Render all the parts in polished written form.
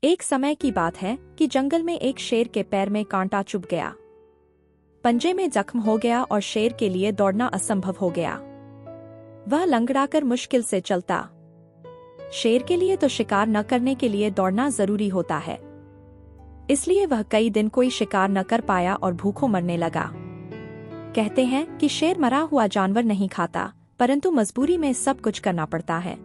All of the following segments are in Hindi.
एक समय की बात है कि जंगल में एक शेर के पैर में कांटा चुभ गया। पंजे में जख्म हो गया और शेर के लिए दौड़ना असंभव हो गया। वह लंगड़ाकर मुश्किल से चलता। शेर के लिए तो शिकार न करने के लिए दौड़ना जरूरी होता है। इसलिए वह कई दिन कोई शिकार न कर पाया और भूखों मरने लगा। कहते हैं कि शेर मरा हुआ जानवर नहीं खाता, परंतु मजबूरी में सब कुछ करना पड़ता है।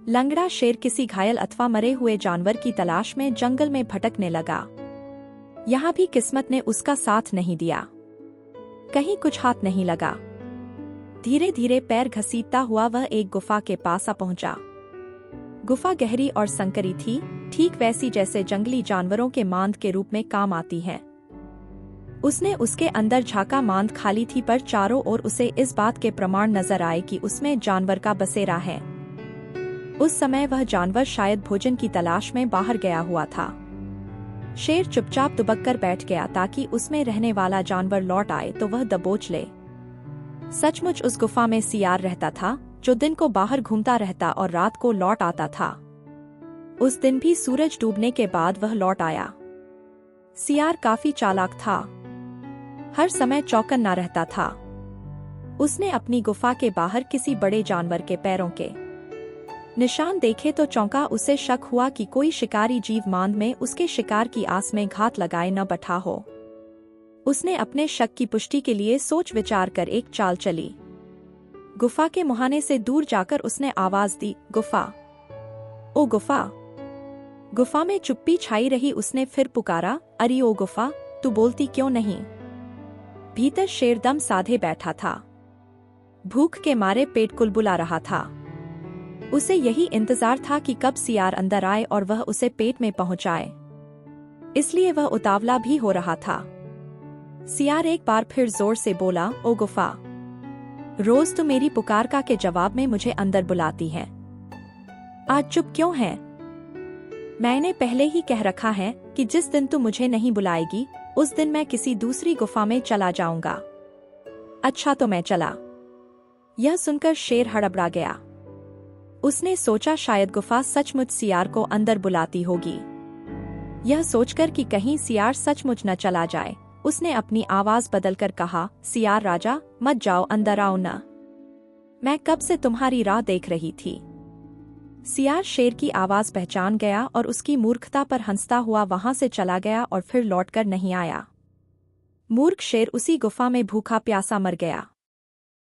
लंगड़ा शेर किसी घायल अथवा मरे हुए जानवर की तलाश में जंगल में भटकने लगा। यहाँ भी किस्मत ने उसका साथ नहीं दिया। कहीं कुछ हाथ नहीं लगा। धीरे धीरे पैर घसीटता हुआ वह एक गुफा के पास आ पहुंचा। गुफा गहरी और संकरी थी, ठीक वैसी जैसे जंगली जानवरों के मांद के रूप में काम आती है। उसने उसके अंदर झांका, मांद खाली थी, पर चारों ओर उसे इस बात के प्रमाण नजर आए कि उसमें जानवर का बसेरा है। उस समय वह जानवर शायद भोजन की तलाश में बाहर गया हुआ था। शेर चुपचाप दुबक कर बैठ गया ताकि उसमें रहने वाला जानवर लौट आए तो वह दबोच ले। सचमुच उस गुफा में सियार रहता था, जो दिन को बाहर घूमता रहता और रात को लौट आता था। उस दिन भी सूरज डूबने के बाद वह लौट आया। सियार काफी चालाक था, हर समय चौकन्ना रहता था। उसने अपनी गुफा के बाहर किसी बड़े जानवर के पैरों के निशान देखे तो चौंका। उसे शक हुआ कि कोई शिकारी जीव मांद में उसके शिकार की आस में घात लगाए न बैठा हो। उसने अपने शक की पुष्टि के लिए सोच विचार कर एक चाल चली। गुफा के मुहाने से दूर जाकर उसने आवाज दी, गुफा, ओ गुफा। गुफा में चुप्पी छाई रही। उसने फिर पुकारा, अरे ओ गुफा, तू बोलती क्यों नहीं? भीतर शेर दम साधे बैठा था। भूख के मारे पेट कुलबुला रहा था। उसे यही इंतजार था कि कब सियार अंदर आए और वह उसे पेट में पहुंचाए, इसलिए वह उतावला भी हो रहा था। सियार एक बार फिर जोर से बोला, ओ गुफा, रोज तो मेरी पुकार का के जवाब में मुझे अंदर बुलाती है, आज चुप क्यों है? मैंने पहले ही कह रखा है कि जिस दिन तू मुझे नहीं बुलाएगी उस दिन मैं किसी दूसरी गुफा में चला जाऊंगा। अच्छा तो मैं चला। यह सुनकर शेर हड़बड़ा गया। उसने सोचा शायद गुफा सचमुच सियार को अंदर बुलाती होगी। यह सोचकर कि कहीं सियार सचमुच न चला जाए, उसने अपनी आवाज बदलकर कहा, सियार राजा, मत जाओ, अंदर आओ न, मैं कब से तुम्हारी राह देख रही थी। सियार शेर की आवाज पहचान गया और उसकी मूर्खता पर हंसता हुआ वहां से चला गया और फिर लौटकर नहीं आया। मूर्ख शेर उसी गुफा में भूखा प्यासा मर गया।